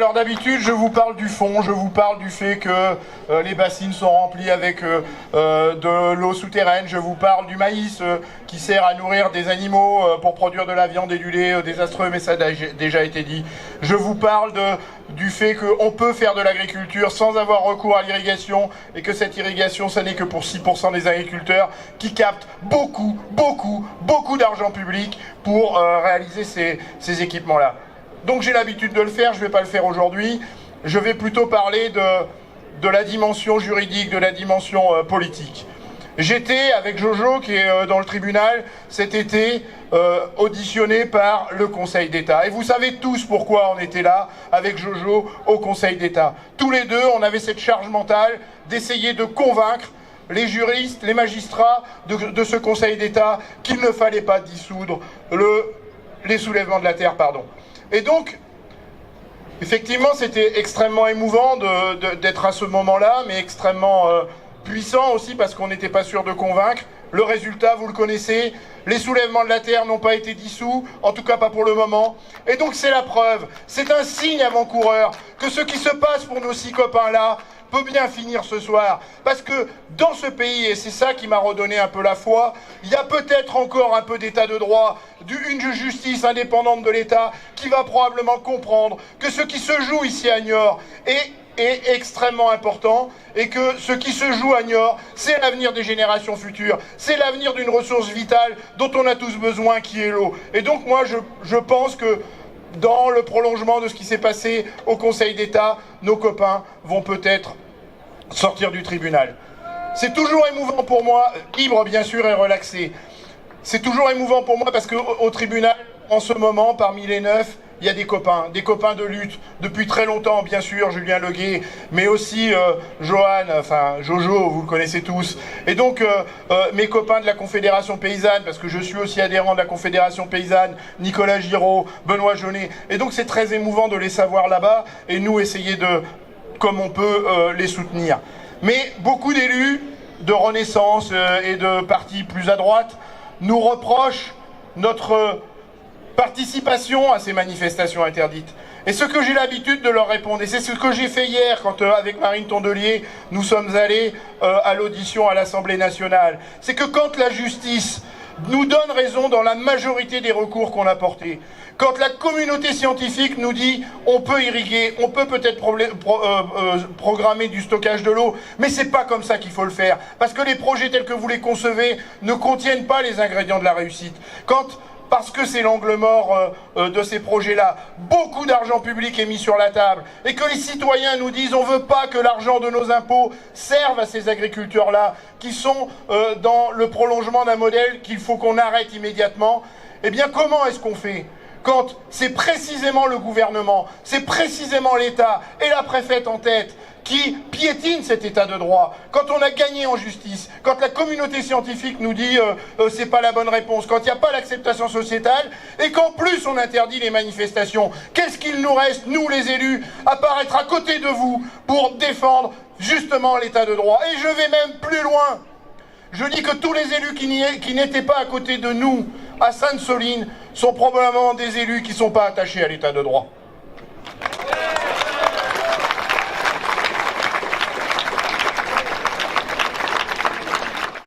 Alors d'habitude, je vous parle du fond, je vous parle du fait que les bassines sont remplies avec de l'eau souterraine, je vous parle du maïs qui sert à nourrir des animaux pour produire de la viande et du lait désastreux, mais ça a déjà été dit. Je vous parle du fait qu'on peut faire de l'agriculture sans avoir recours à l'irrigation et que cette irrigation, ça n'est que pour 6% des agriculteurs qui captent beaucoup d'argent public pour réaliser ces équipements-là. Donc j'ai l'habitude de le faire, je ne vais pas le faire aujourd'hui. Je vais plutôt parler de la dimension juridique, de la dimension politique. J'étais avec Jojo, qui est dans le tribunal, cet été, auditionné par le Conseil d'État. Et vous savez tous pourquoi on était là, avec Jojo, au Conseil d'État. Tous les deux, on avait cette charge mentale d'essayer de convaincre les juristes, les magistrats de ce Conseil d'État qu'il ne fallait pas dissoudre les soulèvements de la terre, pardon. Et donc, effectivement, c'était extrêmement émouvant d'être à ce moment-là, mais extrêmement puissant aussi parce qu'on n'était pas sûr de convaincre. Le résultat, vous le connaissez, les soulèvements de la terre n'ont pas été dissous, en tout cas pas pour le moment. Et donc c'est la preuve, c'est un signe avant-coureur que ce qui se passe pour nos 6 copains-là peut bien finir ce soir. Parce que dans ce pays, et c'est ça qui m'a redonné un peu la foi, il y a peut-être encore un peu d'état de droit, une justice indépendante de l'État qui va probablement comprendre que ce qui se joue ici à Niort est extrêmement important et que ce qui se joue à Niort, c'est l'avenir des générations futures, c'est l'avenir d'une ressource vitale dont on a tous besoin, qui est l'eau. Et donc moi, je pense que dans le prolongement de ce qui s'est passé au Conseil d'État, nos copains vont peut-être sortir du tribunal. C'est toujours émouvant pour moi, libre bien sûr et relaxé. C'est toujours émouvant pour moi parce qu'au tribunal, en ce moment, parmi les 9, il y a des copains de lutte, depuis très longtemps, bien sûr, Julien Leguet, mais aussi Jojo, vous le connaissez tous. Et donc, mes copains de la Confédération Paysanne, parce que je suis aussi adhérent de la Confédération Paysanne, Nicolas Giraud, Benoît Jaunet. Et donc, c'est très émouvant de les savoir là-bas, et nous, essayer comme on peut, les soutenir. Mais beaucoup d'élus de Renaissance et de partis plus à droite nous reprochent notre participation à ces manifestations interdites. Et ce que j'ai l'habitude de leur répondre, et c'est ce que j'ai fait hier quand avec Marine Tondelier nous sommes allés à l'audition à l'Assemblée nationale, c'est que quand la justice nous donne raison dans la majorité des recours qu'on a portés, quand la communauté scientifique nous dit on peut irriguer, on peut peut-être programmer du stockage de l'eau, mais c'est pas comme ça qu'il faut le faire, parce que les projets tels que vous les concevez ne contiennent pas les ingrédients de la réussite. Parce que c'est l'angle mort de ces projets-là. Beaucoup d'argent public est mis sur la table. Et que les citoyens nous disent on ne veut pas que l'argent de nos impôts serve à ces agriculteurs-là, qui sont dans le prolongement d'un modèle qu'il faut qu'on arrête immédiatement. Eh bien, comment est-ce qu'on fait ? Quand c'est précisément le gouvernement, c'est précisément l'État et la préfète en tête qui piétine cet état de droit, quand on a gagné en justice, quand la communauté scientifique nous dit c'est pas la bonne réponse, quand il n'y a pas l'acceptation sociétale, et qu'en plus on interdit les manifestations, qu'est-ce qu'il nous reste, nous les élus, à part être à côté de vous pour défendre justement l'état de droit? Et je vais même plus loin. Je dis que tous les élus qui n'étaient pas à côté de nous, à Sainte-Soline, sont probablement des élus qui ne sont pas attachés à l'état de droit.